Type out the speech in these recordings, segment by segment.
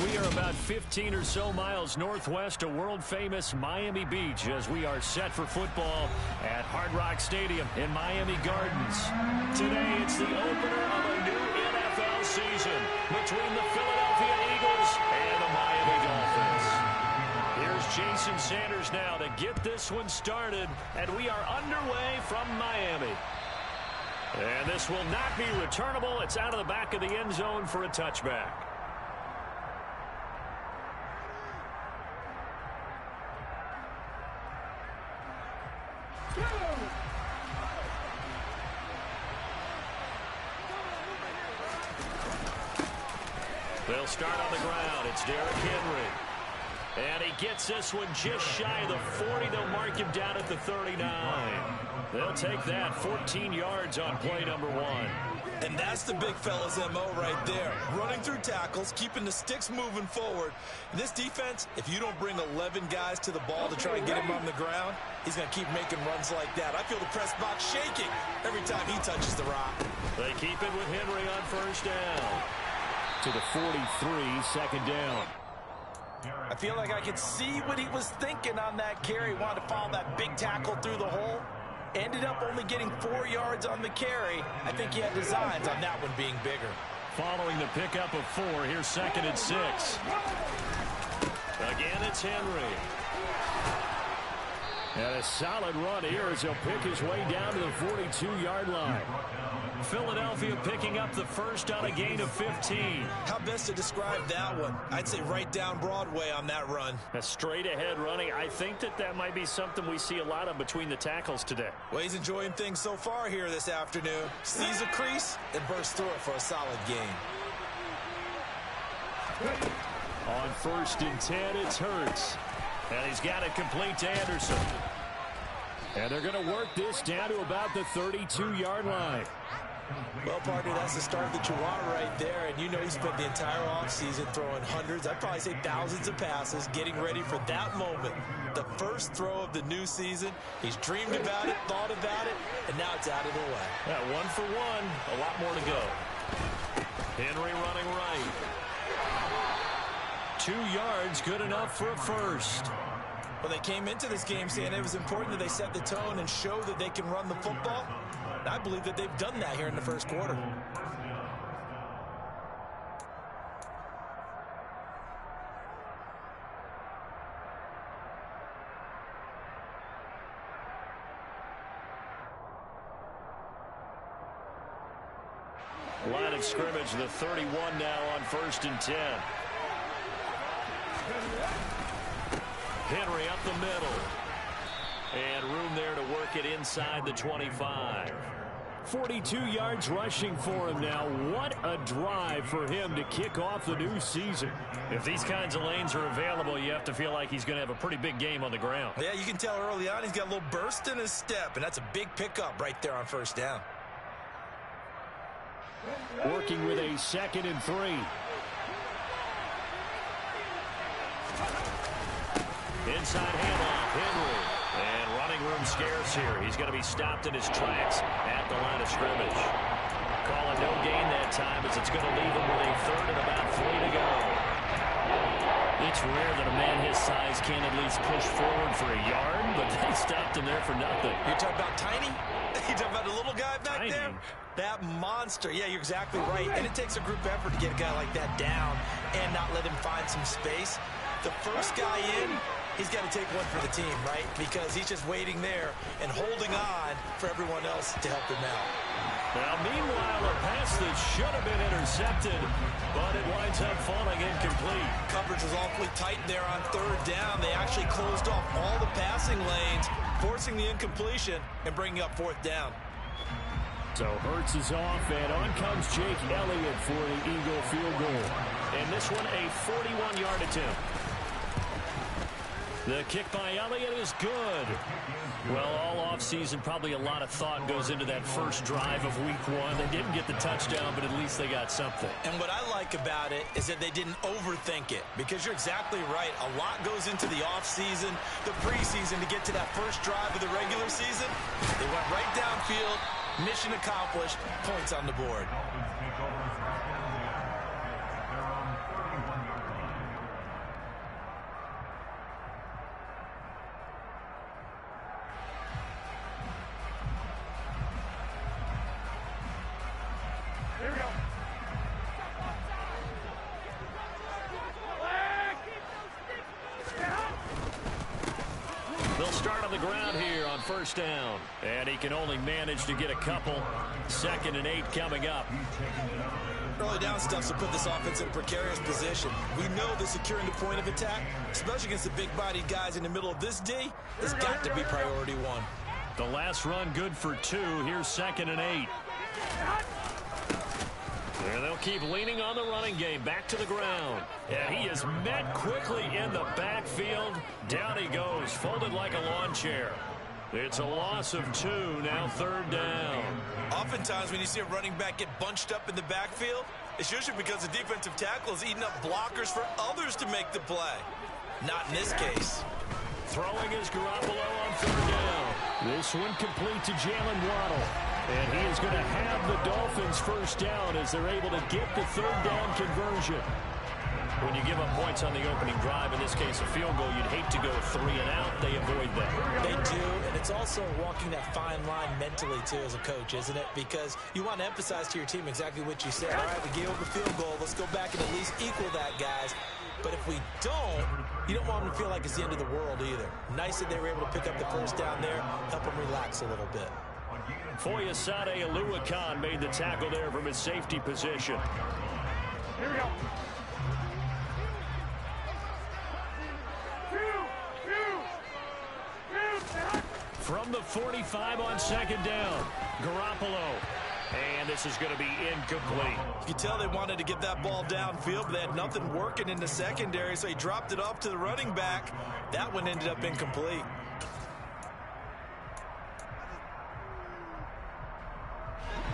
We are about 15 or so miles northwest of world-famous Miami Beach as we are set for football at Hard Rock Stadium in Miami Gardens. Today, it's the opener of a new NFL season between the Philadelphia Eagles and the Miami Dolphins. Here's Jason Sanders now to get this one started, and we are underway from Miami. And this will not be returnable. It's out of the back of the end zone for a touchback. They'll start on the ground. It's Derrick Henry. And he gets this one just shy of the 40. They'll mark him down at the 39. They'll take that 14 yards on play number 1. And that's the big fella's MO right there. Running through tackles, keeping the sticks moving forward. This defense, if you don't bring 11 guys to the ball to try and get him on the ground, he's going to keep making runs like that. I feel the press box shaking every time he touches the rock. They keep it with Henry on first down. To the 43, second down. I feel like I could see what he was thinking on that carry. Wanted to follow that big tackle through the hole. Ended up only getting 4 yards on the carry. I think he had designs on that one being bigger. Following the pickup of 4, here's second and 6. Again, it's Henry. And a solid run here as he'll pick his way down to the 42-yard line. Philadelphia picking up the first on a gain of 15. How best to describe that one? I'd say right down Broadway on that run. A straight-ahead running. I think that might be something we see a lot of between the tackles today. Well, he's enjoying things so far here this afternoon. Sees a crease and bursts through it for a solid gain. On first and 10, it's Hurts. And he's got it complete to Anderson. And they're going to work this down to about the 32-yard line. Well, partner, that's the start that you want right there. And you know he spent the entire offseason throwing hundreds, I'd probably say thousands of passes, getting ready for that moment. The first throw of the new season. He's dreamed about it, thought about it, and now it's out of the way. Yeah, 1 for 1, a lot more to go. Henry running right. 2 yards, good enough for a first. Well, they came into this game saying it was important that they set the tone and show that they can run the football. And I believe that they've done that here in the first quarter. Line of scrimmage, the 31 now on first and 10. Henry up the middle. And room there to work it inside the 25. 42 yards rushing for him now. What a drive for him to kick off the new season. If these kinds of lanes are available, you have to feel like he's going to have a pretty big game on the ground. Yeah, you can tell early on he's got a little burst in his step, and that's a big pickup right there on first down. Working with a second and 3. Inside handoff, Henry. And running room scarce here. He's going to be stopped in his tracks at the line of scrimmage. Call it no gain that time as it's going to leave him with a third and about 3 to go. It's rare that a man his size can't at least push forward for a yard, but they stopped him there for nothing. You're talking about tiny? You're talking about a little guy back Tiny. there? That monster. Yeah, you're exactly right. And it takes a group effort to get a guy like that down and not let him find some space. The first guy in, he's got to take one for the team, right? Because he's just waiting there and holding on for everyone else to help him out. Now, meanwhile, a pass that should have been intercepted, but it winds up falling incomplete. Coverage was awfully tight there on third down. They actually closed off all the passing lanes, forcing the incompletion and bringing up fourth down. So Hurts is off, and on comes Jake Elliott for the Eagle field goal. And this one, a 41-yard attempt. The kick by Elliott is good. Well, all offseason, probably a lot of thought goes into that first drive of week 1. They didn't get the touchdown, but at least they got something. And what I like about it is that they didn't overthink it, because you're exactly right. A lot goes into the offseason, the preseason, to get to that first drive of the regular season. They went right downfield, mission accomplished, points on the board. They'll start on the ground here on first down. And he can only manage to get a couple. 2nd and 8 coming up. Early down stuff to put this offense in a precarious position. We know that securing the point of attack, especially against the big-bodied guys in the middle of this D, has got to be priority one. The last run good for 2. Here's 2nd and 8. And they'll keep leaning on the running game. Back to the ground. And he is met quickly in the backfield. Down he goes, folded like a lawn chair. It's a loss of 2, now 3rd down. Oftentimes when you see a running back get bunched up in the backfield, it's usually because the defensive tackle is eating up blockers for others to make the play. Not in this case. Throwing is Garoppolo on 3rd down. This one complete to Jalen Waddle. And he is going to have the Dolphins first down as they're able to get the 3rd down conversion. When you give up points on the opening drive, in this case a field goal, you'd hate to go 3 and out. They avoid that. They do, and it's also walking that fine line mentally, too, as a coach, isn't it? Because you want to emphasize to your team exactly what you said. All right, we gave up a field goal. Let's go back and at least equal that, guys. But if we don't, you don't want them to feel like it's the end of the world either. Nice that they were able to pick up the first down there, help them relax a little bit. Foyesade Oluwakan made the tackle there from his safety position. Here we go. From the 45 on 2nd down, Garoppolo. And this is going to be incomplete. You can tell they wanted to get that ball downfield, but they had nothing working in the secondary, so he dropped it off to the running back. That one ended up incomplete.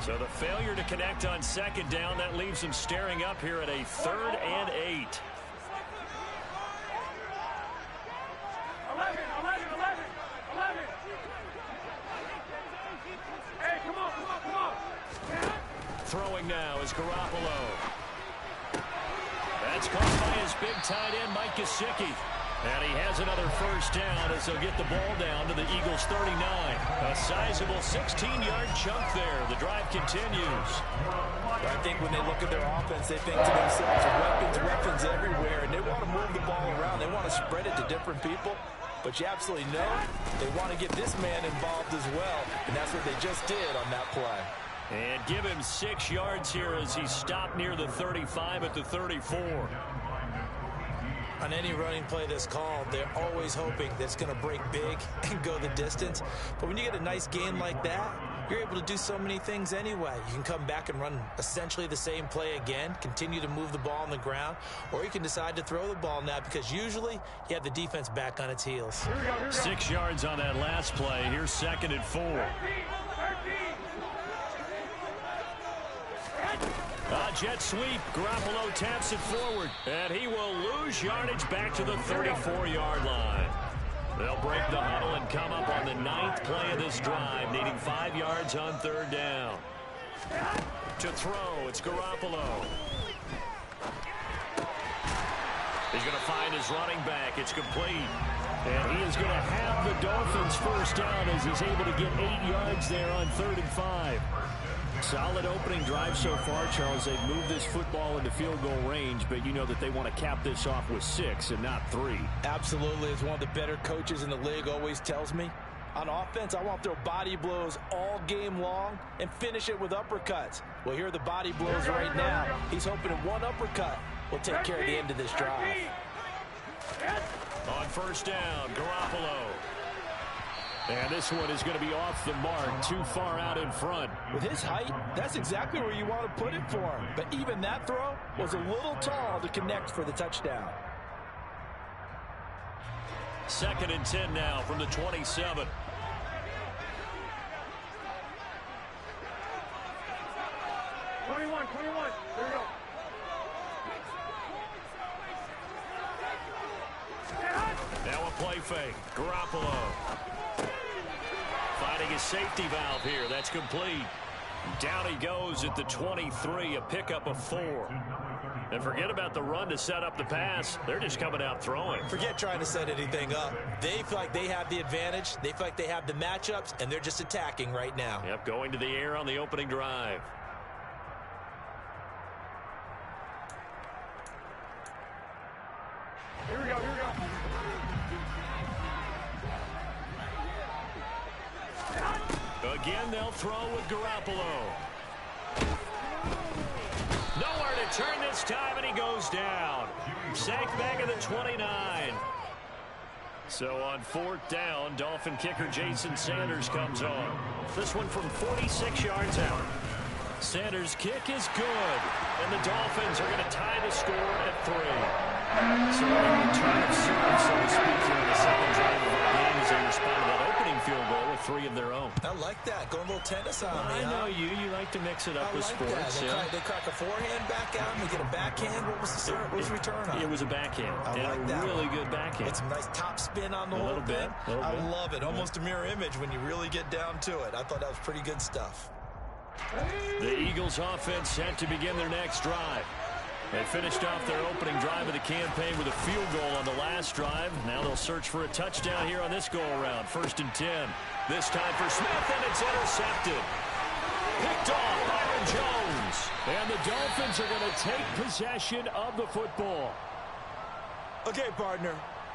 So the failure to connect on 2nd down, that leaves him staring up here at a 3rd and 8. 11. Hey, come on. Throwing now is Garoppolo. That's caught by his big tight end, Mike Gesicki. And he has another first down as they'll get the ball down to the Eagles' 39. A sizable 16-yard chunk there. The drive continues. I think when they look at their offense, they think to themselves, weapons everywhere, and they want to move the ball around. They want to spread it to different people. But you absolutely know they want to get this man involved as well, and that's what they just did on that play. And give him 6 yards here as he stopped near the 35 at the 34. On any running play that's called, they're always hoping that it's going to break big and go the distance. But when you get a nice gain like that, you're able to do so many things anyway. You can come back and run essentially the same play again, continue to move the ball on the ground, or you can decide to throw the ball now because usually you have the defense back on its heels. 6 yards on that last play. Here's 2nd and 4. Jet sweep. Garoppolo taps it forward. And he will lose yardage back to the 34-yard line. They'll break the huddle and come up on the 9th play of this drive, needing 5 yards on 3rd down. To throw, it's Garoppolo. He's going to find his running back. It's complete. And he is going to have the Dolphins first down as he's able to get 8 yards there on 3rd and 5. Solid opening drive so far, Charles. They've moved this football into field goal range, but you know that they want to cap this off with 6 and not 3. Absolutely. As one of the better coaches in the league always tells me, on offense, I want to throw body blows all game long and finish it with uppercuts. Well, here are the body blows right now. He's hoping that one uppercut will take care of the end of this drive. On first down, Garoppolo. And this one is going to be off the mark, too far out in front. With his height, that's exactly where you want to put it for him. But even that throw was a little tall to connect for the touchdown. 2nd and 10 now from the 27. Here we go. Now a play fake. Garoppolo. Finding his safety valve here. That's complete. Down he goes at the 23, a pickup of 4. And forget about the run to set up the pass. They're just coming out throwing. Forget trying to set anything up. They feel like they have the advantage. They feel like they have the matchups, and they're just attacking right now. Yep, going to the air on the opening drive. Here we go. Again, they'll throw with Garoppolo. Nowhere to turn this time, and he goes down. Sacked back at the 29. So on 4th down, Dolphin kicker Jason Sanders comes on. This one from 46 yards out. Sanders' kick is good, and the Dolphins are going to tie the score at 3. So a return of service, so to speak, here in the second drive of our game as they respond to that opening field goal with 3 of their own. I like that. Going a little tennis on me. I know you. You like to mix it up with sports. They crack a forehand back out and they get a backhand. What was the return on? It was a backhand. I like that. Really good backhand. It's a nice top spin on the whole thing. I love it. Almost a mirror image when you really get down to it. I thought that was pretty good stuff. The Eagles offense set to begin their next drive. They finished off their opening drive of the campaign with a field goal on the last drive. Now they'll search for a touchdown here on this go-around. 1st and 10. This time for Smith, and it's intercepted. Picked off Byron Jones. And the Dolphins are going to take possession of the football. Okay, partner.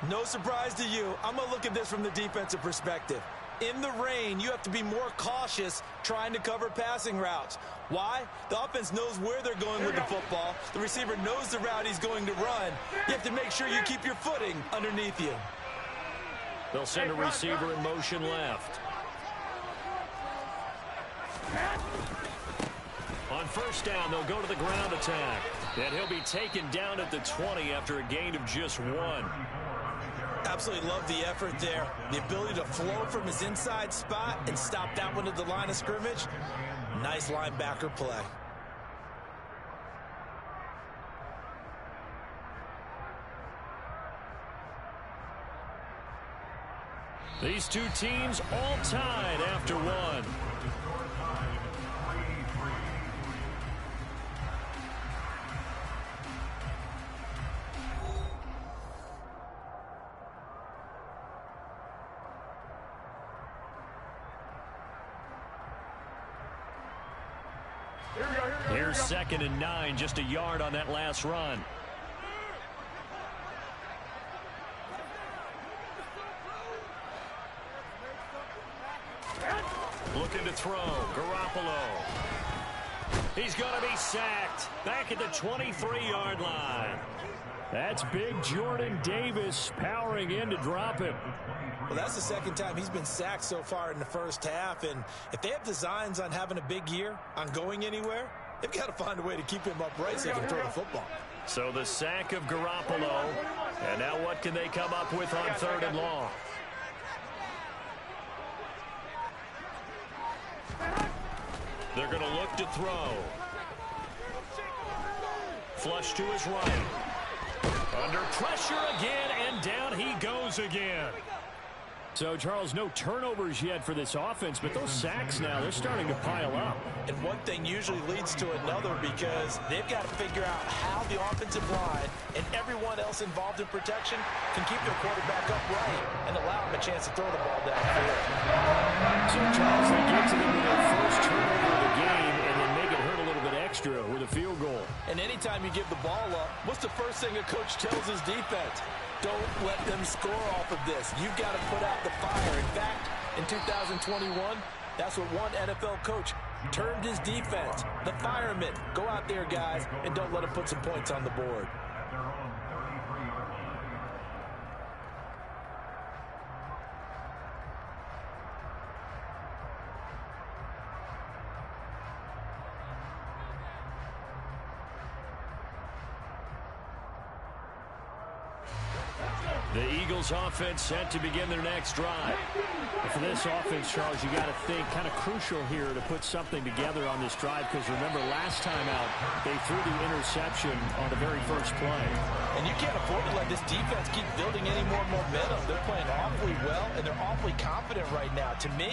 No surprise to you. I'm going to look at this from the defensive perspective. In the rain, you have to be more cautious trying to cover passing routes. Why? The offense knows where they're going with the football. The receiver knows the route he's going to run. You have to make sure you keep your footing underneath you. They'll send a receiver in motion left. On 1st down, they'll go to the ground attack. And he'll be taken down at the 20 after a gain of just 1. Absolutely love the effort there. The ability to flow from his inside spot and stop that one at the line of scrimmage. Nice linebacker play. These two teams all tied after 1. Here's 2nd and 9, just a yard on that last run. Looking to throw, Garoppolo. He's going to be sacked back at the 23-yard line. That's big Jordan Davis powering in to drop him. Well, that's the 2nd time he's been sacked so far in the first half, and if they have designs on having a big year, on going anywhere, they've got to find a way to keep him upright so he can throw the football. So the sack of Garoppolo, and now what can they come up with on 3rd and long? They're going to look to throw. Flush to his right. Under pressure again, and down he goes again. So, Charles, no turnovers yet for this offense, but those sacks now, they're starting to pile up. And one thing usually leads to another because they've got to figure out how the offensive line and everyone else involved in protection can keep their quarterback upright and allow him a chance to throw the ball downfield. So, Charles, they get to them with their first turnover of the game and then make it hurt a little bit extra with a field goal. And anytime you give the ball up, what's the first thing a coach tells his defense? Don't let them score off of this. You've got to put out the fire. In fact, in 2021, that's what one NFL coach termed his defense. The firemen. Go out there, guys, and don't let them put some points on the board. The Eagles offense set to begin their next drive. For this offense, Charles, you got to think kind of crucial here to put something together on this drive because remember last time out they threw the interception on the very first play. And you can't afford to let this defense keep building any more momentum. They're playing awfully well and they're awfully confident right now. To me,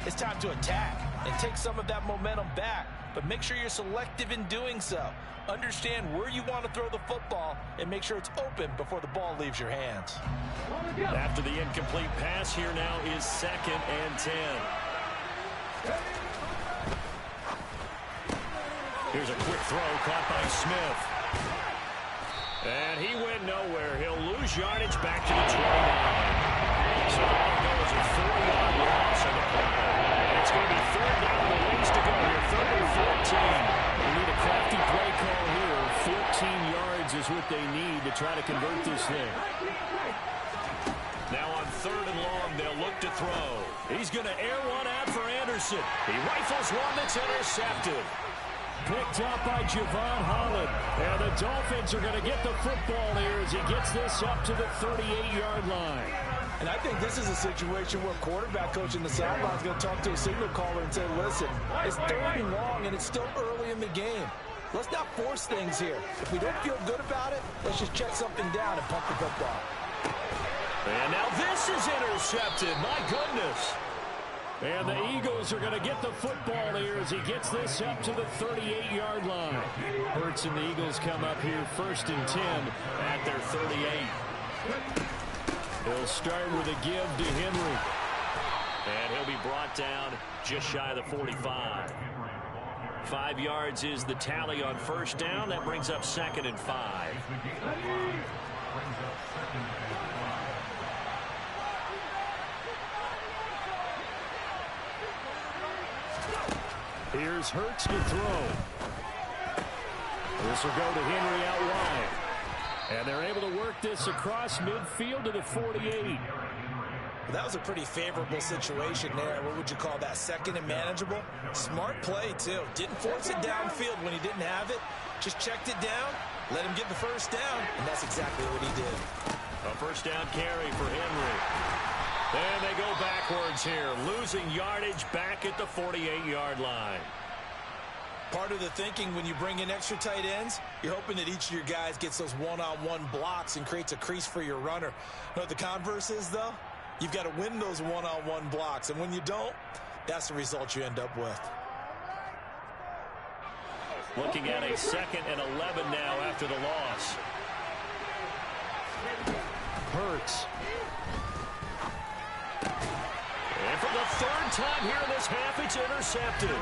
it's time to attack and take some of that momentum back, but make sure you're selective in doing so. Understand where you want to throw the football and make sure it's open before the ball leaves your hands. After the incomplete pass, here now is 2nd and 10. Here's a quick throw caught by Smith. And he went nowhere. He'll lose yardage back to the 29. So that'll go as a 4-yard loss on the play. And it's going to be 3rd what they need to try to convert this thing. Now on 3rd and long, they'll look to throw. He's going to air one out for Anderson. He rifles one that's intercepted. Picked up by Javon Holland. And the Dolphins are going to get the football here as he gets this up to the 38-yard line. And I think this is a situation where quarterback coach in the sideline is going to talk to a signal caller and say, listen, it's 3rd and long and it's still early in the game. Let's not force things here. If we don't feel good about it, let's just check something down and pump the football. And now this is intercepted. My goodness. And the Eagles are going to get the football here as he gets this up to the 38-yard line. Hurts and the Eagles come up here 1st and 10 at their 38. He'll start with a give to Henry. And he'll be brought down just shy of the 45. 5 yards is the tally on 1st down. That brings up 2nd and 5. Here's Hurts to throw. This will go to Henry out wide. And they're able to work this across midfield to the 48. That was a pretty favorable situation there. What would you call that? 2nd and manageable? Smart play, too. Didn't force it downfield when he didn't have it. Just checked it down, let him get the 1st down, and that's exactly what he did. A 1st down carry for Henry. And they go backwards here, losing yardage back at the 48-yard line. Part of the thinking when you bring in extra tight ends, you're hoping that each of your guys gets those one-on-one blocks and creates a crease for your runner. You know what the converse is, though? You've got to win those one-on-one blocks, and when you don't, that's the result you end up with. Looking at a 2nd and 11 now after the loss. Hurts. And for the 3rd time here in this half, it's intercepted.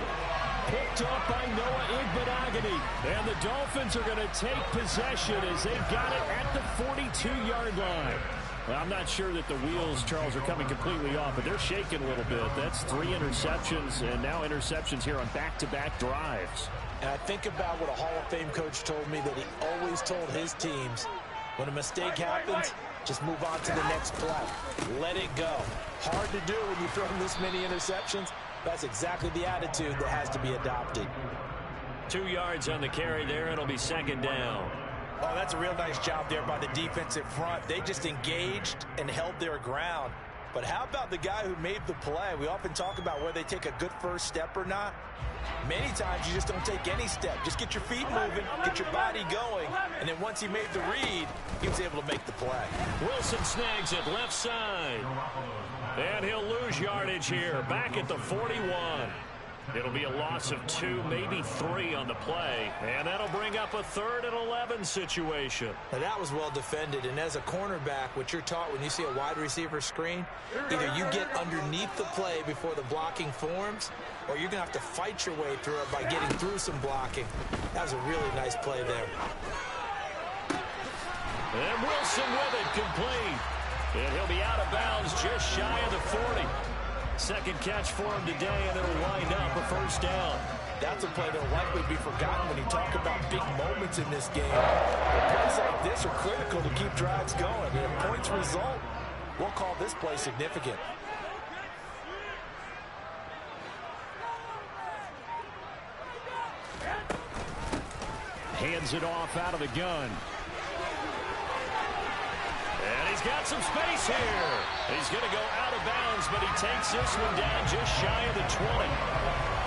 Picked up by Noah Igbenogany. And the Dolphins are going to take possession as they've got it at the 42-yard line. Well, I'm not sure that the wheels, Charles, are coming completely off, but they're shaking a little bit. That's 3 interceptions, and now interceptions here on back-to-back drives. And I think about what a Hall of Fame coach told me, that he always told his teams, when a mistake happens, just move on to the next play. Let it go. Hard to do when you throw this many interceptions. That's exactly the attitude that has to be adopted. 2 yards on the carry there. It'll be 2nd down. Oh, that's a real nice job there by the defensive front. They just engaged and held their ground. But how about the guy who made the play? We often talk about whether they take a good first step or not. Many times you just don't take any step. Just get your feet moving, get your body going, and then once he made the read, he was able to make the play. Wilson snags it left side. And he'll lose yardage here, back at the 41. It'll be a loss of 2, maybe 3 on the play, and that'll bring up a 3rd and 11 situation. Now that was well defended, and as a cornerback, what you're taught when you see a wide receiver screen, either you get underneath the play before the blocking forms, or you're going to have to fight your way through it by getting through some blocking. That was a really nice play there. And Wilson with it, complete. And he'll be out of bounds just shy of the 40. 2nd catch for him today, and it'll wind up a 1st down. That's a play that'll likely be forgotten when you talk about big moments in this game. Plays like this are critical to keep drives going. And if points result, we'll call this play significant. Hands it off out of the gun. And he's got some space here. He's going to go out of bounds, but he takes this one down just shy of the 20.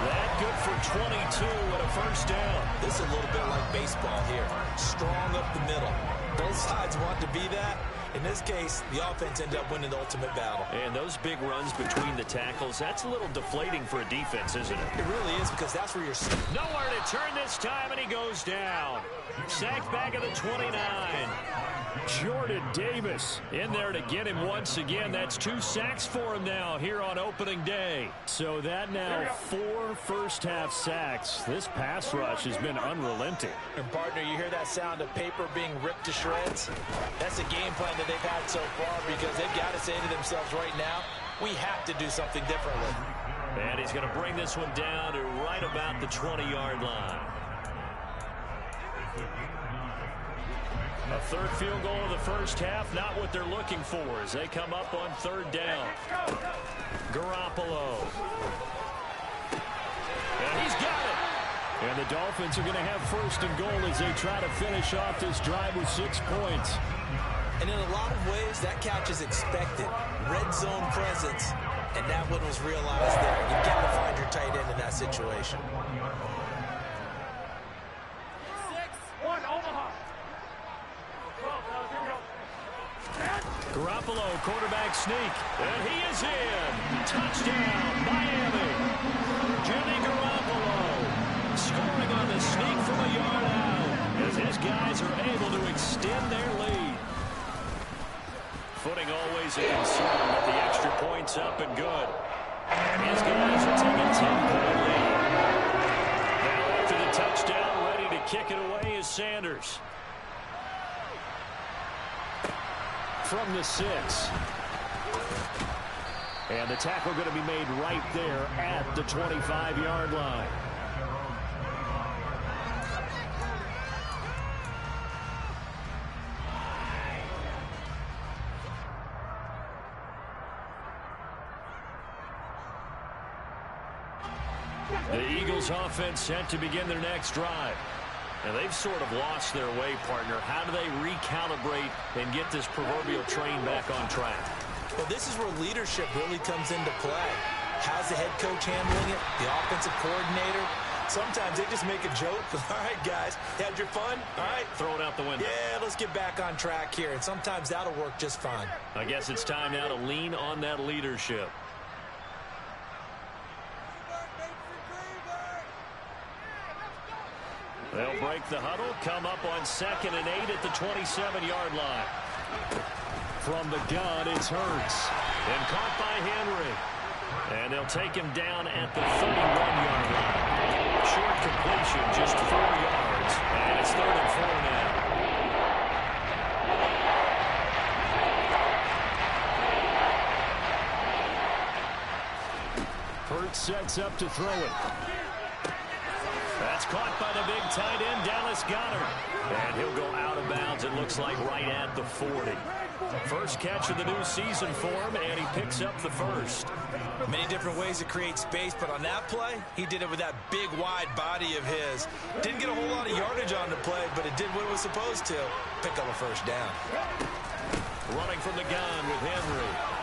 That good for 22 and a 1st down. This is a little bit like baseball here. Strong up the middle. Both sides want to be that. In this case, the offense ended up winning the ultimate battle. And those big runs between the tackles, that's a little deflating for a defense, isn't it? It really is, because that's where you're... Nowhere to turn this time, and he goes down. Sacked back at the 29. Jordan Davis in there to get him once again. That's 2 sacks for him now here on opening day. So that now 4 first-half sacks. This pass rush has been unrelenting. And, partner, you hear that sound of paper being ripped to shreds? That's the game plan that they've had so far, because they've got to say to themselves right now, we have to do something differently. And he's going to bring this one down to right about the 20-yard line. A third field goal of the first half, not what they're looking for as they come up on third down. Garoppolo. And he's got it. And the Dolphins are going to have first and goal as they try to finish off this drive with 6 points. And in a lot of ways, that catch is expected. Red zone presence, and that one was realized there. You've got to find your tight end in that situation. 6-1 Omaha. Garoppolo, quarterback sneak, and he is in. Touchdown, Miami. Jimmy Garoppolo scoring on the sneak from a yard out as his guys are able to extend their lead. Footing always a concern, but the extra points up and good. His guys are taking 10-point lead. Now after the touchdown, ready to kick it away is Sanders. From the 6. And the tackle going to be made right there at the 25-yard line. The Eagles offense set to begin their next drive. And they've sort of lost their way, partner. How do they recalibrate and get this proverbial train back on track? Well, this is where leadership really comes into play. How's the head coach handling it? The offensive coordinator? Sometimes they just make a joke. All right, guys, had your fun? All right. Throw it out the window. Yeah, let's get back on track here. And sometimes that'll work just fine. I guess it's time now to lean on that leadership. They'll break the huddle, come up on 2nd and 8 at the 27-yard line. From the gun, it's Hurts. And caught by Henry. And they'll take him down at the 31-yard line. Short completion, just 4 yards. And it's 3rd and 4 now. Hurts sets up to throw it. That's caught by the big tight end, Dallas Goedert. And he'll go out of bounds, it looks like, right at the 40. First catch of the new season for him, and he picks up the first. Many different ways to create space, but on that play, he did it with that big, wide body of his. Didn't get a whole lot of yardage on the play, but it did what it was supposed to. Pick up a first down. Running from the gun with Henry.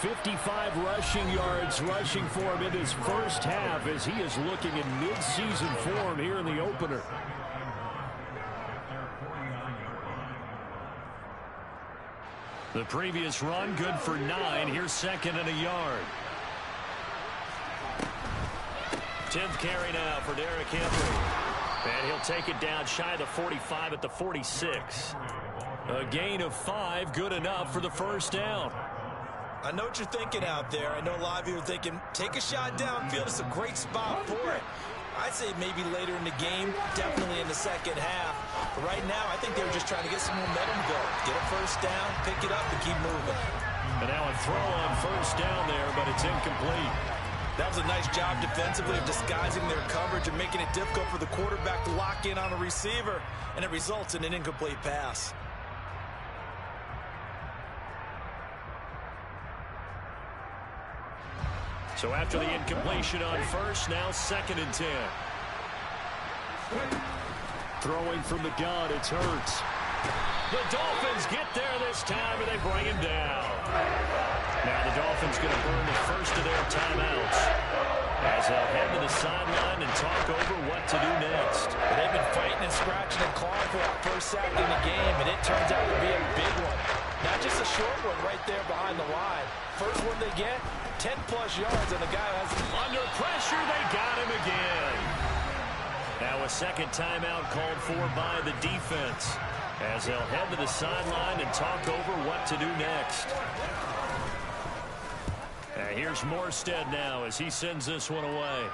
55 rushing yards rushing for him in his first half as he is looking in mid-season form here in the opener. The previous run good for 9. Here's 2nd and a yard. 10th carry now for Derrick Henry. And he'll take it down shy of the 45 at the 46. A gain of 5, good enough for the first down. I know what you're thinking out there. I know a lot of you are thinking, take a shot downfield. It's a great spot for it. I'd say maybe later in the game, definitely in the second half. But right now, I think they were just trying to get some momentum going. Get a first down, pick it up, and keep moving. And now a throw on first down there, but it's incomplete. That was a nice job defensively of disguising their coverage and making it difficult for the quarterback to lock in on a receiver. And it results in an incomplete pass. So after the incompletion on first, now 2nd and 10. Throwing from the gun, it's Hurts. The Dolphins get there this time, and they bring him down. Now the Dolphins going to burn the first of their timeouts as they'll head to the sideline and talk over what to do next. They've been fighting and scratching and clawing for that first sack in the game, and it turns out to be a big one. Not just a short one right there behind the line. First one they get, 10-plus yards, and the guy has... Under pressure, they got him again. Now a second timeout called for by the defense as they'll head to the sideline and talk over what to do next. Here's Morstead now as he sends this one away.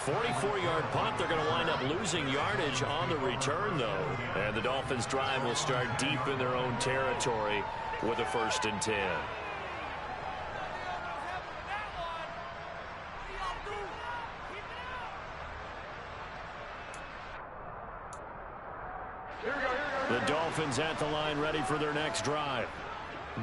44-yard punt. They're going to wind up losing yardage on the return, though. And the Dolphins' drive will start deep in their own territory with a 1st and 10. The Dolphins at the line ready for their next drive.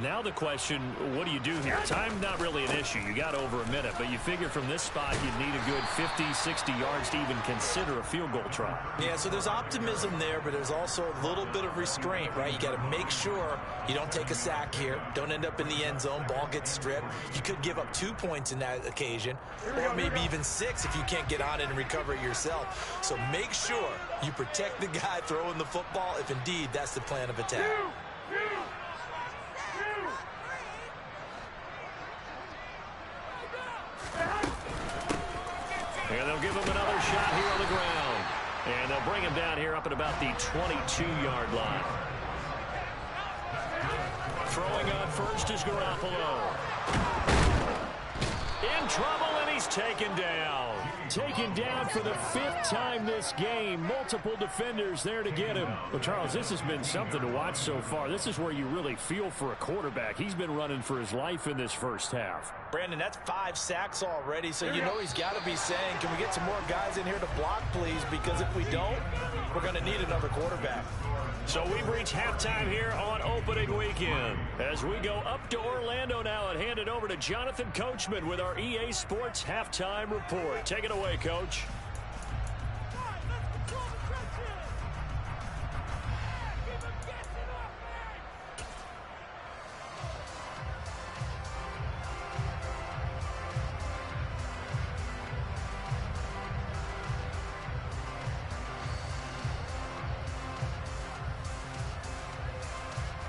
Now the question, what do you do here? Time not really an issue. You got over a minute, but you figure from this spot you'd need a good 50, 60 yards to even consider a field goal try. Yeah, so there's optimism there, but there's also a little bit of restraint, right? You got to make sure you don't take a sack here. Don't end up in the end zone. Ball gets stripped. You could give up 2 points in that occasion, or maybe even 6 if you can't get on it and recover it yourself. So make sure you protect the guy throwing the football if indeed that's the plan of attack. And they'll give him another shot here on the ground. And they'll bring him down here up at about the 22-yard line. Throwing on first is Garoppolo. In trouble, and he's taken down. Taken down for the 5th time this game. Multiple defenders there to get him. Well, Charles, this has been something to watch so far. This is where you really feel for a quarterback. He's been running for his life in this first half. Brandon, that's 5 sacks already, so you know he's got to be saying, can we get some more guys in here to block, please? Because if we don't, we're going to need another quarterback. So we've reached halftime here on opening weekend. As we go up to Orlando now and hand it over to Jonathan Coachman with our EA Sports Halftime Report. Take it away, Coach.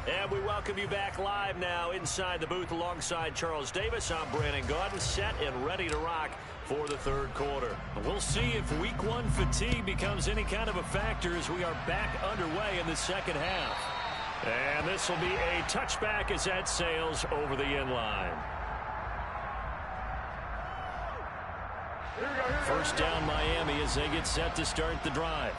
And we welcome you back live now inside the booth alongside Charles Davis. I'm Brandon Gaudin, set and ready to rock for the third quarter. We'll see if week 1 fatigue becomes any kind of a factor as we are back underway in the second half. And this will be a touchback as that sails over the end line. First down Miami as they get set to start the drive.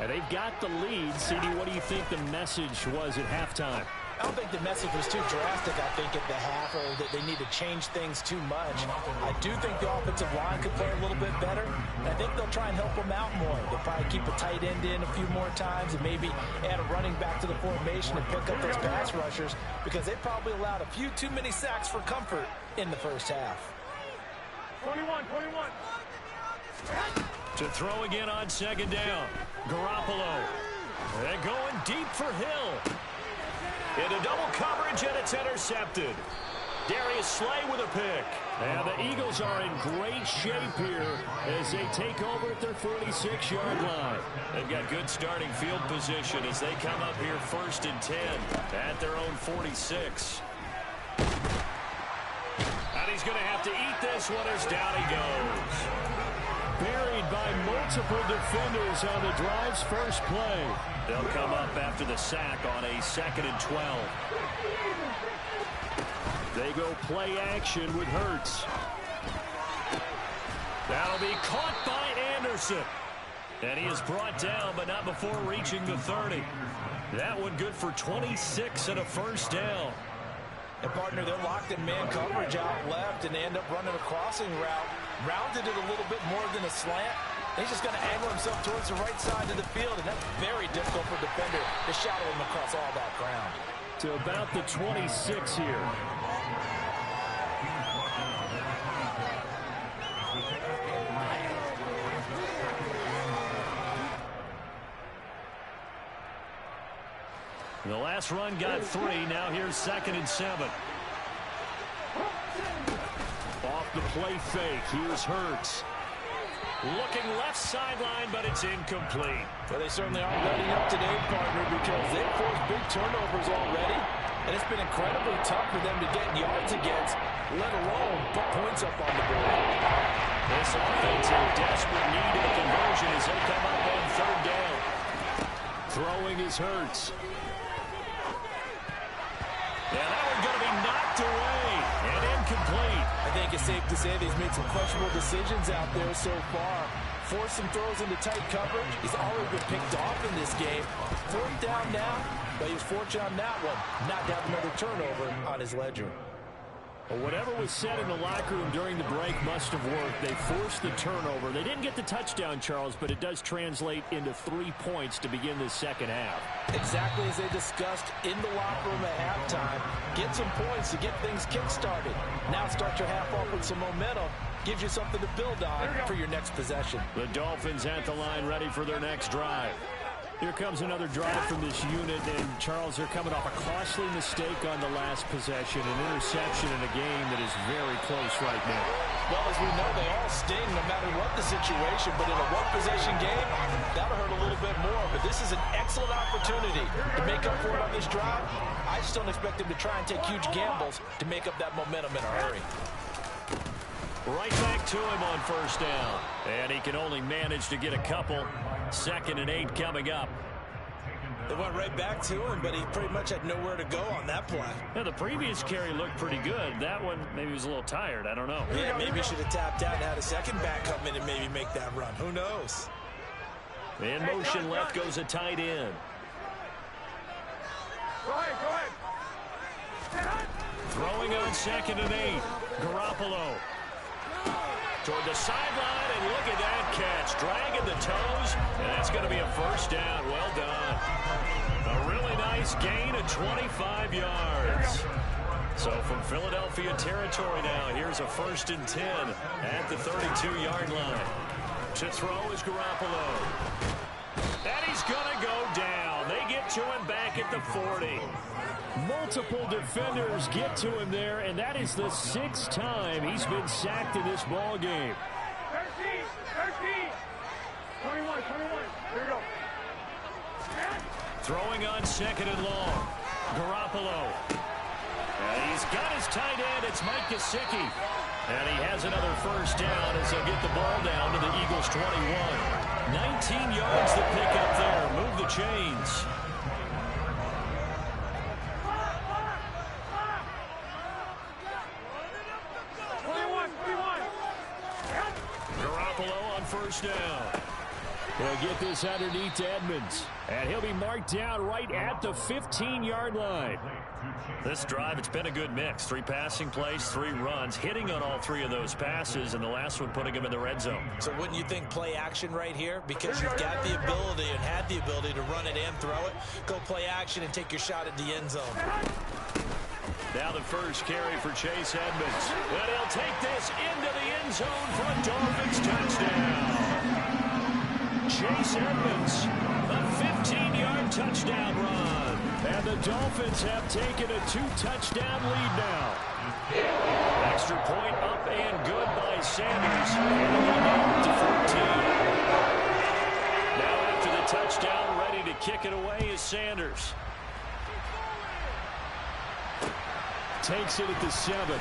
And they've got the lead. CD, what do you think the message was at halftime? I don't think the message was too drastic, I think, at the half, or that they need to change things too much. I do think the offensive line could play a little bit better, and I think they'll try and help them out more. They'll probably keep a tight end in a few more times and maybe add a running back to the formation and pick up those pass rushers, because they probably allowed a few too many sacks for comfort in the first half. 21. To throw again on second down. Garoppolo. They're going deep for Hill. Into double coverage, and it's intercepted. Darius Slay with a pick. And the Eagles are in great shape here as they take over at their 46-yard line. They've got good starting field position as they come up here 1st and 10 at their own 46. And he's going to have to eat this one as down he goes. Buried by multiple defenders on the drive's first play. They'll come up after the sack on a 2nd and 12. They go play action with Hurts. That'll be caught by Anderson. And he is brought down, but not before reaching the 30. That one good for 26 and a first down. And, partner, they're locked in man coverage out left, and they end up running a crossing route. Rounded it a little bit more than a slant. He's just going to angle himself towards the right side of the field, and that's very difficult for a defender to shadow him across all that ground. To about the 26 here. The last run got 3. Now here's 2nd and 7. Off the play fake. Here's Hurts. Looking left sideline, but it's incomplete. Well, they certainly are letting up today, partner, because they've forced big turnovers already, and it's been incredibly tough for them to get yards against, let alone put points up on the board. This offense in desperate need of a conversion as they come up on 3rd down. Throwing is Hurts. Yeah, that one's going to be knocked away and incomplete. I think it's safe to say that he's made some questionable decisions out there so far. Forced some throws into tight coverage. He's already been picked off in this game. 4th down now, but he was fortunate on that one not to have another turnover on his ledger. Well, whatever was said in the locker room during the break must have worked. They forced the turnover. They didn't get the touchdown, Charles, but it does translate into 3 points to begin this second half. Exactly as they discussed in the locker room at halftime. Get some points to get things kick-started. Now start your half off with some momentum. Gives you something to build on for your next possession. The Dolphins at the line ready for their next drive. Here comes another drive from this unit, and Charles, they're coming off a costly mistake on the last possession, an interception in a game that is very close right now. Well, as we know, they all sting no matter what the situation, but in a one-possession game, that'll hurt a little bit more. But this is an excellent opportunity to make up for it on this drive. I just don't expect them to try and take huge gambles to make up that momentum in a hurry. Right back to him on first down. And he can only manage to get a couple. 2nd and 8 coming up. They went right back to him, but he pretty much had nowhere to go on that play. Yeah, the previous carry looked pretty good. That one, maybe he was a little tired. I don't know. Yeah, maybe he should have tapped out and had a second back come in and maybe make that run. Who knows? In motion left goes a tight end. Go ahead. Throwing on 2nd and 8. Garoppolo. Toward the sideline, and look at that catch. Dragging the toes, and that's going to be a first down. Well done. A really nice gain of 25 yards. So from Philadelphia territory now, here's a 1st and 10 at the 32-yard line. To throw is Garoppolo. And he's going to go down. They get to him back at the 40. Multiple defenders get to him there, and that is the 6th time he's been sacked in this ball game. 13. 21. Here we go. Throwing on 2nd and long. Garoppolo. And he's got his tight end. It's Mike Gesicki. And he has another first down as they'll get the ball down to the Eagles' 21. 19 yards to pick up there. Move the chains. Garoppolo on first down. He'll get this underneath to Edmonds. And he'll be marked down right at the 15-yard line. This drive, it's been a good mix. 3 passing plays, 3 runs, hitting on all 3 of those passes, and the last one putting him in the red zone. So wouldn't you think play action right here? Because you've got the ability and had the ability to run it and throw it. Go play action and take your shot at the end zone. Now the first carry for Chase Edmonds. And he'll take this into the end zone for a Dolphins touchdown. Chase Edmonds, a 15-yard touchdown run. And the Dolphins have taken a 2-touchdown lead now. Extra point up and good by Sanders. And to 14. Now after the touchdown, ready to kick it away is Sanders. Takes it at the 7.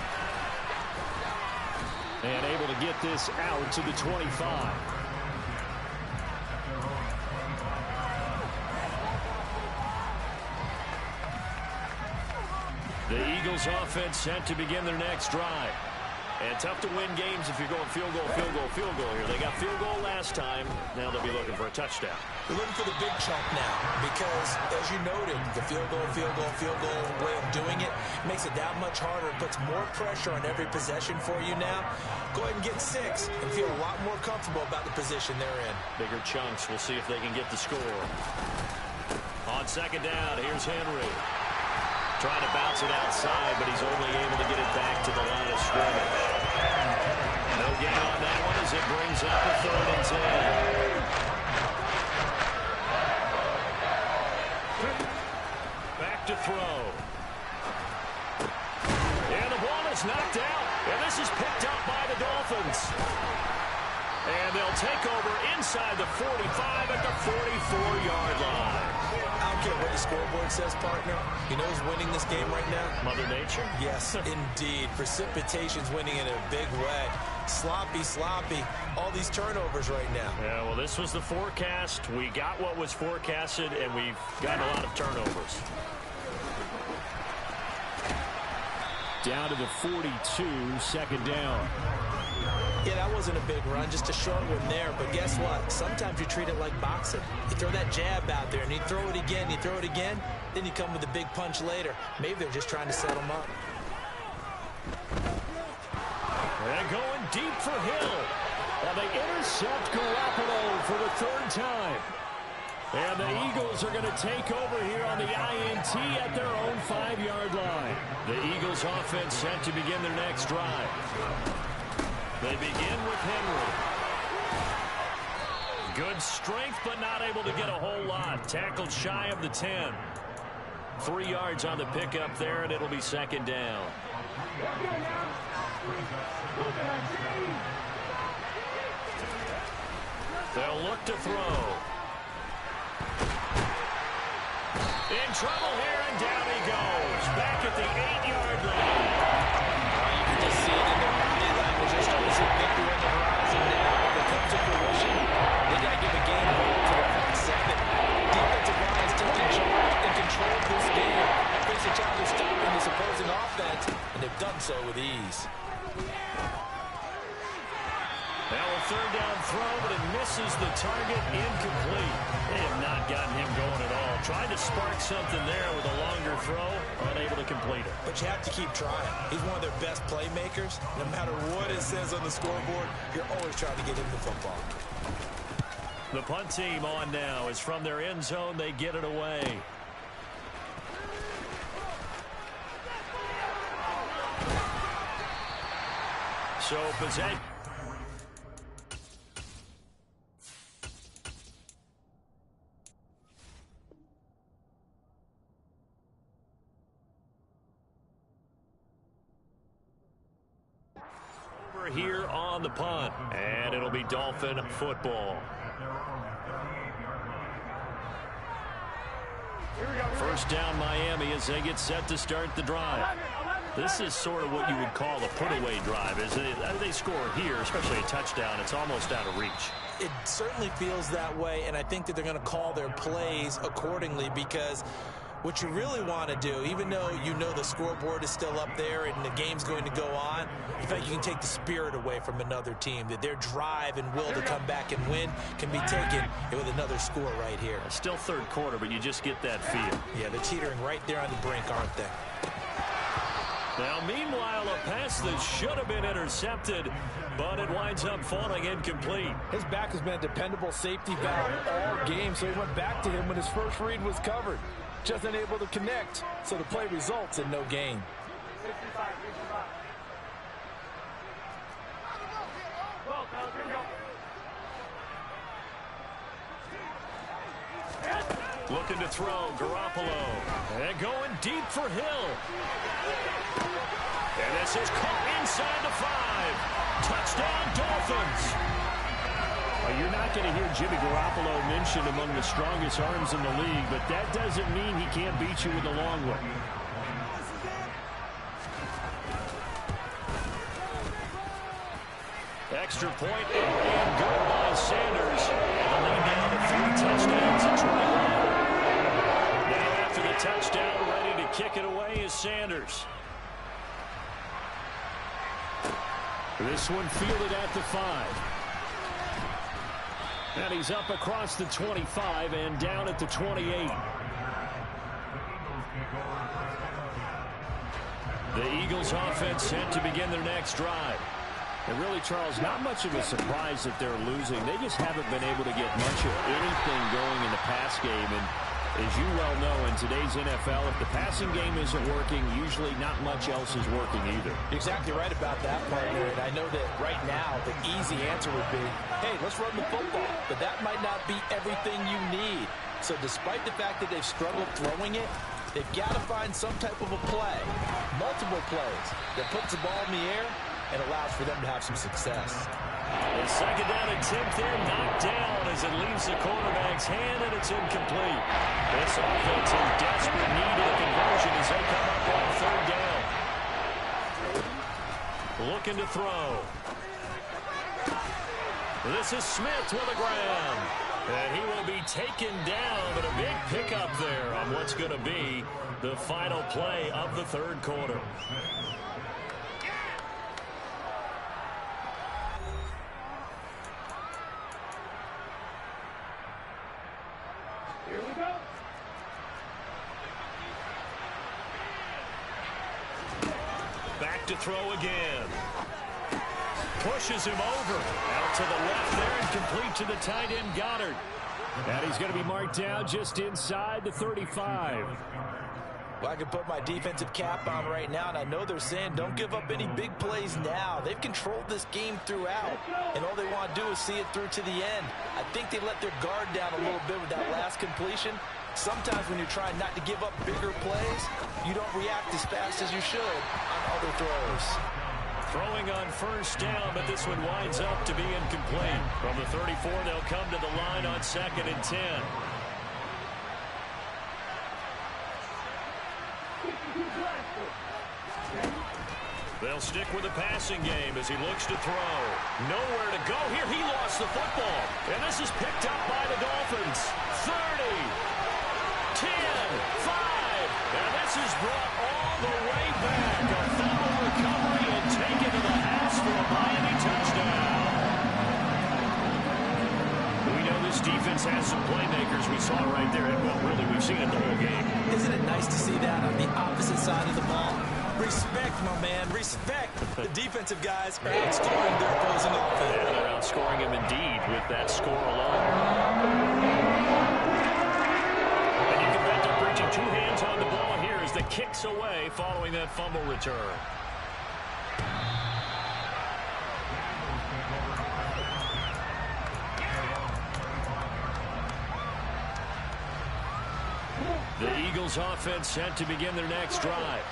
And able to get this out to the 25. The Eagles offense set to begin their next drive. And tough to win games if you're going field goal here. They got field goal last time. Now they'll be looking for a touchdown. They're looking for the big chunk now because, as you noted, the field goal way of doing it makes it that much harder. It puts more pressure on every possession for you now. Go ahead and get 6 and feel a lot more comfortable about the position they're in. Bigger chunks. We'll see if they can get the score. On 2nd down, here's Henry. Trying to bounce it outside, but he's only able to get it back to the line of scrimmage. No gain on that one as it brings up a 3rd and 10. Back to throw. And the ball is knocked out. And this is picked up by the Dolphins. And they'll take over inside the 45 at the 44-yard line. I don't care what the scoreboard says, partner. You know who's winning this game right now? Mother Nature? Yes, indeed. Precipitation's winning in a big way. Sloppy. All these turnovers right now. Yeah, well, this was the forecast. We got what was forecasted, and we've got a lot of turnovers. Down to the 42, 2nd down. Yeah, that wasn't a big run, just a short one there. But guess what? Sometimes you treat it like boxing. You throw that jab out there, and you throw it again, then you come with a big punch later. Maybe they're just trying to set them up. And going deep for Hill. And they intercept Garoppolo for the third time. And the Eagles are going to take over here on the INT at their own 5-yard line. The Eagles offense set to begin their next drive. They begin with Henry. Good strength, but not able to get a whole lot. Tackled shy of the 10. 3 yards on the pickup there, and it'll be second down. They'll look to throw. In trouble here, and down he goes. Back at the 8-yard line. You can just see it in their body language. They're starting to see victory on the horizon now. If it comes to fruition, they got to give a game ball to the front seven. Defensive line is taking charge and control of this game. Face a challenge of stopping this opposing offense, and they've done so with ease. Now a third down throw, but it misses the target, incomplete. They have not gotten him going at all. Tried to spark something there with a longer throw, unable to complete it. But you have to keep trying. He's one of their best playmakers. No matter what it says on the scoreboard, you're always trying to get him the football. The punt team on now is from their end zone. They get it away. So possession. Here on the punt, and it'll be Dolphin football. First down Miami as they get set to start the drive. This is sort of what you would call a put-away drive, isn't it? They score here, especially a touchdown. It's almost out of reach. It certainly feels that way, and I think that they're going to call their plays accordingly, because what you really want to do, even though you know the scoreboard is still up there and the game's going to go on, I think you can take the spirit away from another team, that their drive and will to come back and win can be taken with another score right here. It's still third quarter, but you just get that feel. Yeah, they're teetering right there on the brink, aren't they? Now, meanwhile, a pass that should have been intercepted, but it winds up falling incomplete. His back has been a dependable safety valve all game, so he went back to him when his first read was covered. Just unable to connect, so the play results in no gain. Looking to throw, Garoppolo. And going deep for Hill. And this is caught inside the 5. Touchdown, Dolphins. You're not going to hear Jimmy Garoppolo mentioned among the strongest arms in the league, but that doesn't mean he can't beat you with a long one. Extra point and good by Sanders. And the lead down to 3 touchdowns at 21. Now after the touchdown, ready to kick it away is Sanders. This one fielded at the 5. And he's up across the 25 and down at the 28. The Eagles offense set to begin their next drive. And really, Charles, not much of a surprise that they're losing. They just haven't been able to get much of anything going in the pass game. And as you well know, in today's NFL, if the passing game isn't working, usually not much else is working either. You're exactly right about that, partner. And I know that right now the easy answer would be, hey, let's run the football. But that might not be everything you need. So despite the fact that they've struggled throwing it, they've got to find some type of a play, multiple plays, that puts the ball in the air and allows for them to have some success. And second down attempt there, knocked down as it leaves the quarterback's hand, and it's incomplete. This offense in desperate need of a conversion as they come up on third down. Looking to throw. This is Smith with the ground. And he will be taken down, but a big pickup there on what's going to be the final play of the third quarter. Here we go. Back to throw again. Pushes him over. Out to the left there and complete to the tight end, Goddard. And he's going to be marked down just inside the 35. Well, I can put my defensive cap on right now, and I know they're saying don't give up any big plays now. They've controlled this game throughout, and all they want to do is see it through to the end. I think they let their guard down a little bit with that last completion. Sometimes when you're trying not to give up bigger plays, you don't react as fast as you should on other throws. Throwing on first down, but this one winds up to be incomplete. From the 34, they'll come to the line on 2nd and 10. They'll stick with the passing game as he looks to throw. Nowhere to go here. He lost the football. And this is picked up by the Dolphins. 30, 10, 5. And this is brought all the way back. A foul recovery and taken to the house for a Miami touchdown. We know this defense has some playmakers. We saw it right there. And, well, really, we've seen it the whole game. Isn't it nice to see that on the opposite side of the ball? Respect, my man, respect. The defensive guys are outscoring their opposing offense. Yeah, they're outscoring him indeed with that score alone. And you can bet they're bridging two hands on the ball here as the kick's away following that fumble return. The Eagles offense set to begin their next drive.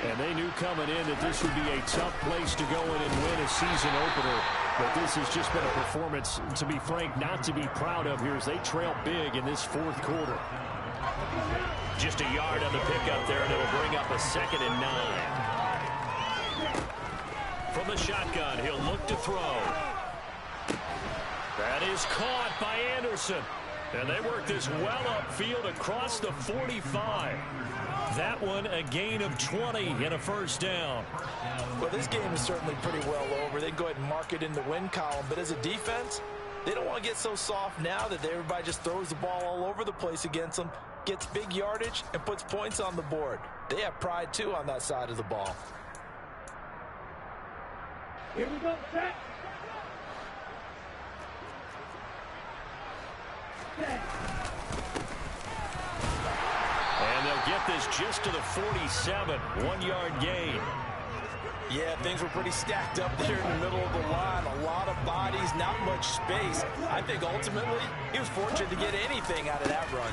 And they knew coming in that this would be a tough place to go in and win a season opener. But this has just been a performance, to be frank, not to be proud of here as they trail big in this fourth quarter. Just a yard on the pickup there, and it'll bring up a 2nd and 9. From the shotgun, he'll look to throw. That is caught by Anderson. And they work this well upfield across the 45. That one a gain of 20 and a first down. Well, this game is certainly pretty well over. They go ahead and mark it in the win column. But as a defense, they don't want to get so soft now that everybody just throws the ball all over the place against them, gets big yardage, and puts points on the board. They have pride, too, on that side of the ball. Here we go, set. And they'll get this just to the 47, 1-yard gain. Yeah, things were pretty stacked up there in the middle of the line. A lot of bodies, not much space. I think ultimately he was fortunate to get anything out of that run.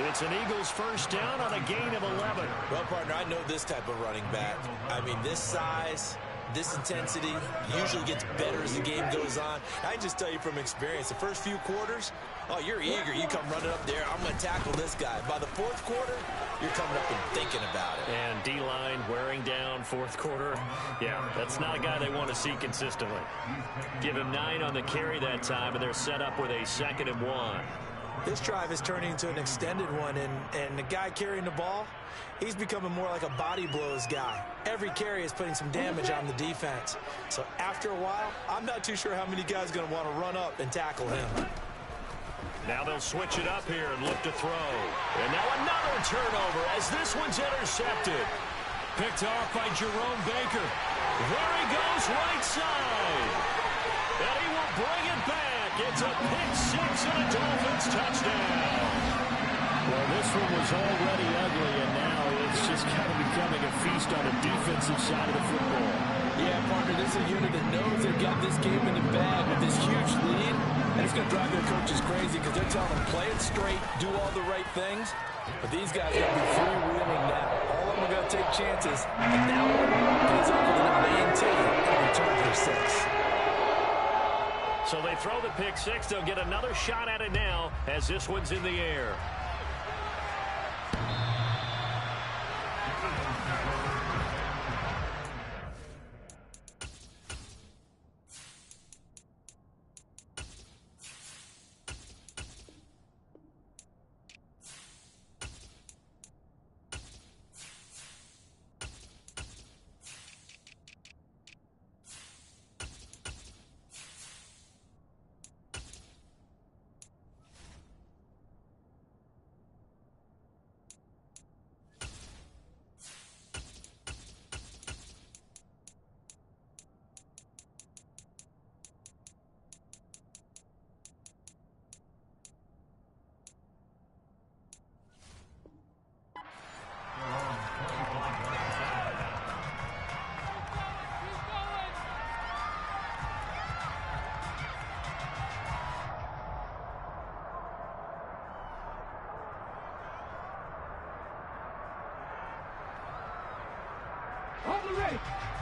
It's an Eagles first down on a gain of 11. Well, partner, I know this type of running back. I mean, this size, this intensity usually gets better as the game goes on. I can just tell you from experience, the first few quarters, oh, you're eager. You come running up there, I'm going to tackle this guy. By the fourth quarter, you're coming up and thinking about it. And D-line wearing down fourth quarter. Yeah, that's not a guy they want to see consistently. Give him 9 on the carry that time, and they're set up with a 2nd and 1. This drive is turning into an extended one, and the guy carrying the ball, he's becoming more like a body blows guy. Every carry is putting some damage on the defense. So after a while, I'm not too sure how many guys are going to want to run up and tackle him. Now they'll switch it up here and look to throw. And now another turnover as this one's intercepted. Picked off by Jerome Baker. There he goes, right side. And he will bring it back. It's a pick 6 and a Dolphins touchdown. Well, this one was already ugly, and now it's just kind of becoming a feast on the defensive side of the football. Yeah, partner, this is a unit that knows they've got this game in the bag with this huge lead, and it's going to drive their coaches crazy because they're telling them play it straight, do all the right things. But these guys are going to be freewheeling now. All of them are going to take chances, and that one pays off with an INT and return for 6. So they throw the pick 6. They'll get another shot at it now as this one's in the air.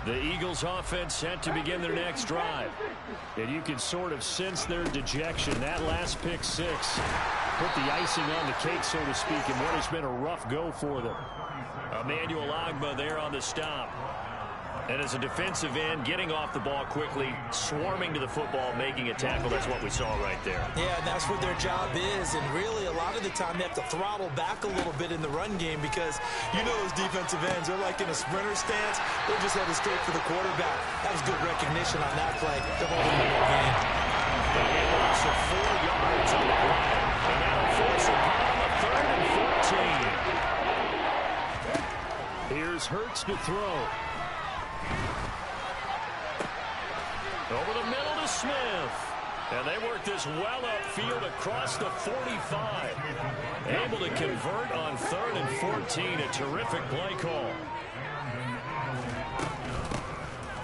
The Eagles offense set to begin their next drive. And you can sort of sense their dejection. That last pick six put the icing on the cake, so to speak, in what has been a rough go for them. Emmanuel Ogbah there on the stop. And as a defensive end, getting off the ball quickly, swarming to the football, making a tackle. That's what we saw right there. Yeah, and that's what their job is. And really, a lot of the time, they have to throttle back a little bit in the run game because you know those defensive ends, they're like in a sprinter stance. They're just headed straight for the quarterback. That was good recognition on that play. They're holding them in the game. The loss of 4 yards on the play. And that'll force a punt on 3rd and 14. Here's Hurts to throw. Over the middle to Smith. And they work this well upfield across the 45. Able to convert on 3rd and 14. A terrific play call.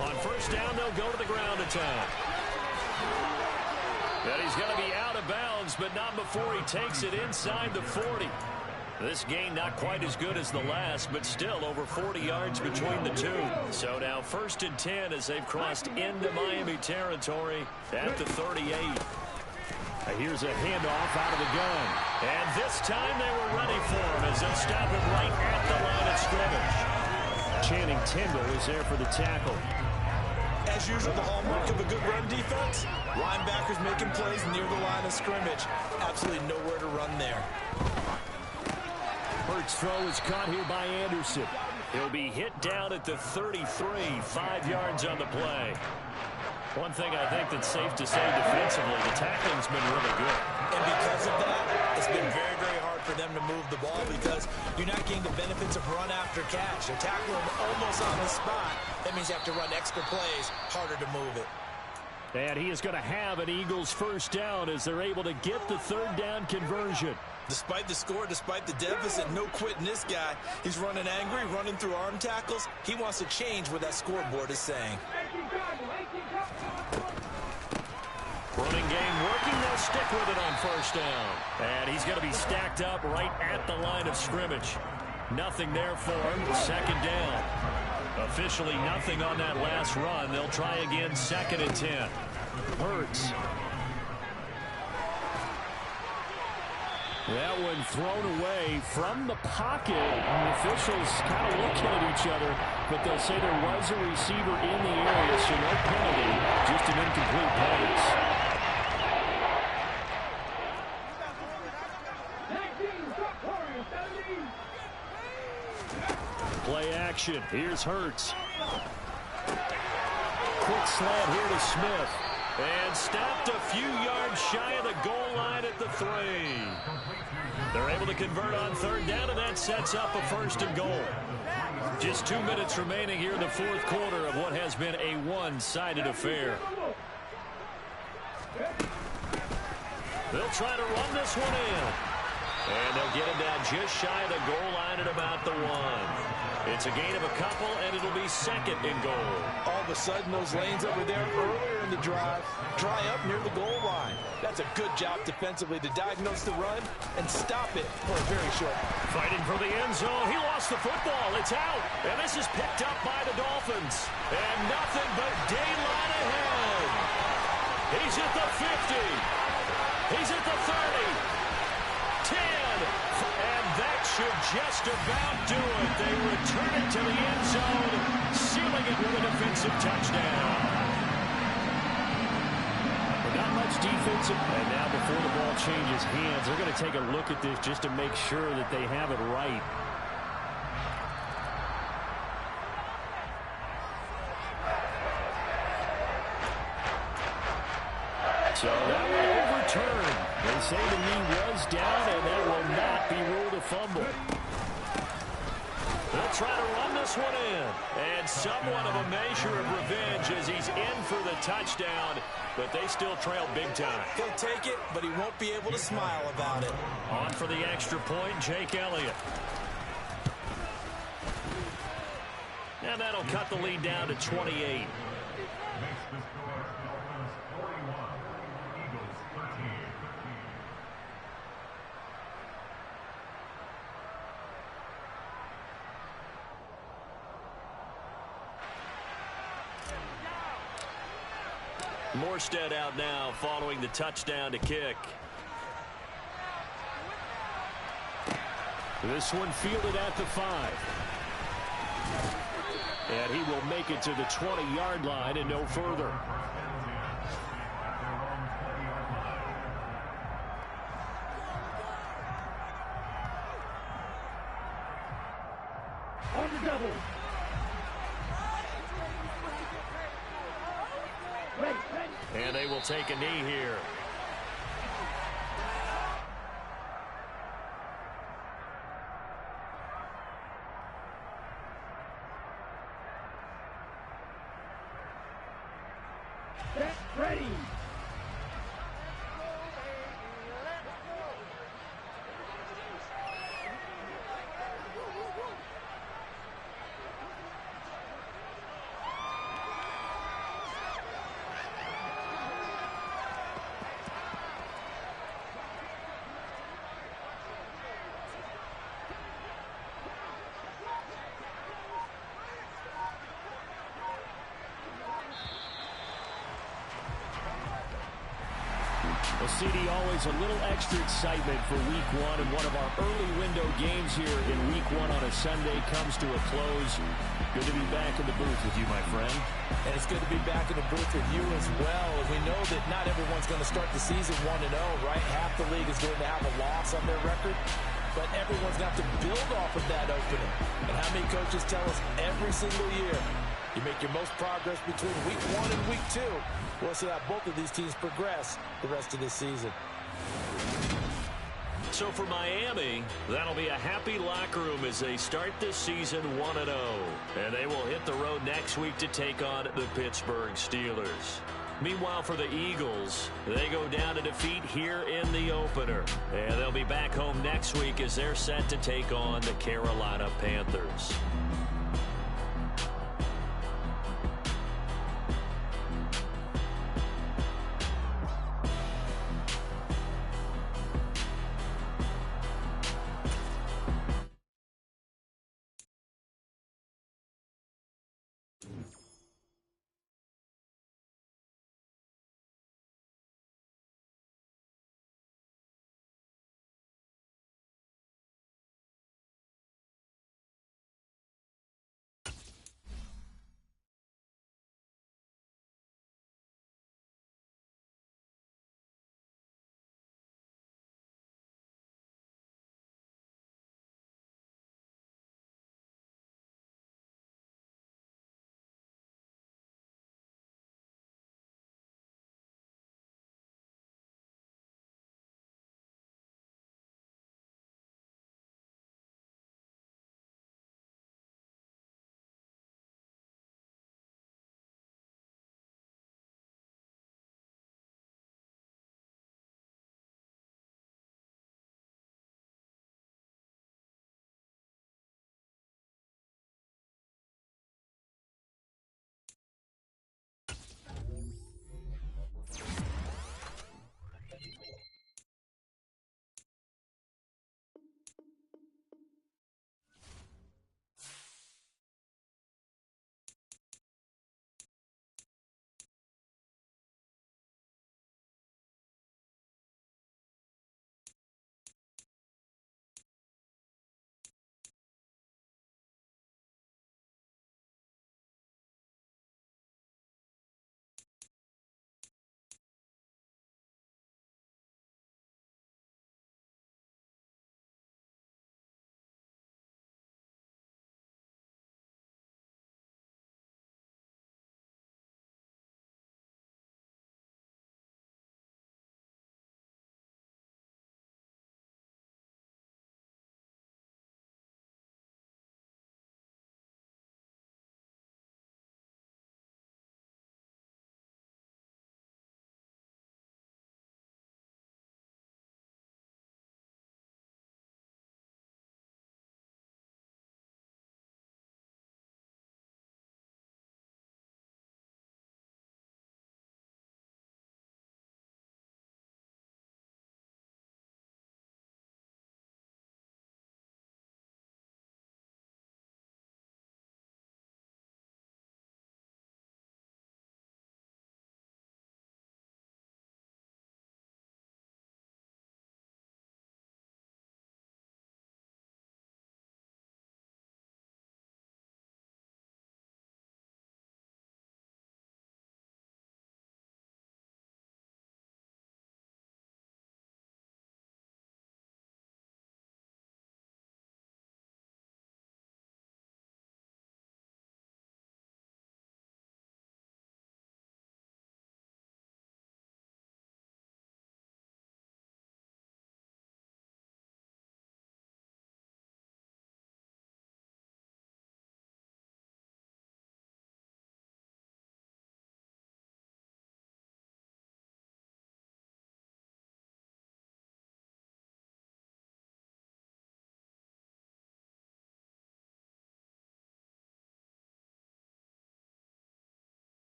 On first down, they'll go to the ground attack. And he's going to be out of bounds, but not before he takes it inside the 40. This gain not quite as good as the last, but still over 40 yards between the two. So now 1st and 10 as they've crossed into Miami territory at the 38. Here's a handoff out of the gun. And this time they were ready for him as they'll stop him right at the line of scrimmage. Channing Tindall is there for the tackle. As usual, the hallmark of a good run defense, linebackers making plays near the line of scrimmage. Absolutely nowhere to run there. Hurts' throw is caught here by Anderson. He'll be hit down at the 33, 5 yards on the play. One thing I think that's safe to say defensively, the tackling's been really good. And because of that, it's been very, very hard for them to move the ball because you're not getting the benefits of run after catch. They're tackling almost on the spot. That means you have to run extra plays, harder to move it. And he is going to have an Eagles first down as they're able to get the 3rd down conversion. Despite the score, despite the deficit, no quitting this guy. He's running angry, running through arm tackles. He wants to change what that scoreboard is saying. Running game working. They'll stick with it on first down. And he's going to be stacked up right at the line of scrimmage. Nothing there for him. 2nd down. Officially nothing on that last run. They'll try again 2nd and 10. Hurts. That one thrown away from the pocket. And the officials kind of looking at each other, but they'll say there was a receiver in the area, so no penalty, just an incomplete pass. Play action. Here's Hurts. Quick slant here to Smith. And stopped a few yards shy of the goal line at the 3. They're able to convert on 3rd down, and that sets up a 1st and goal. Just 2 minutes remaining here in the 4th quarter of what has been a one-sided affair. They'll try to run this one in. And they'll get him down just shy of the goal line at about the 1. It's a gain of a couple, and it'll be 2nd and goal. All of a sudden, those lanes that were there earlier in the drive dry up near the goal line. That's a good job defensively to diagnose the run and stop it for a very short. Fighting for the end zone. He lost the football. It's out. And this is picked up by the Dolphins. And nothing but daylight ahead. He's at the 50. He's at the 30. 10, and that should just about do it. They return it to the end zone, sealing it with a defensive touchdown. But not much defensive, and now before the ball changes hands, they're going to take a look at this just to make sure that they have it right. So that one overturned. They say the knee was down, and that will not be ruled a fumble. They'll try to run this one in. And somewhat of a measure of revenge as he's in for the touchdown, but they still trail big time. He'll take it, but he won't be able to smile about it. On for the extra point, Jake Elliott. And that'll cut the lead down to 28. Morstead out now following the touchdown to kick. This one fielded at the 5. And he will make it to the 20-yard line and no further. On the double. Ready. And they will take a knee here. Set, ready. Well, CD, always a little extra excitement for Week 1, and one of our early window games here in Week 1 on a Sunday comes to a close. Good to be back in the booth with you, my friend. And it's good to be back in the booth with you as well. We know that not everyone's going to start the season 1-0, right? Half the league is going to have a loss on their record, but everyone's got to build off of that opening. And how many coaches tell us every single year, you make your most progress between Week 1 and Week 2. We'll see how both of these teams progress the rest of this season. So for Miami, that'll be a happy locker room as they start this season 1-0. And they will hit the road next week to take on the Pittsburgh Steelers. Meanwhile, for the Eagles, they go down to defeat here in the opener. And they'll be back home next week as they're set to take on the Carolina Panthers.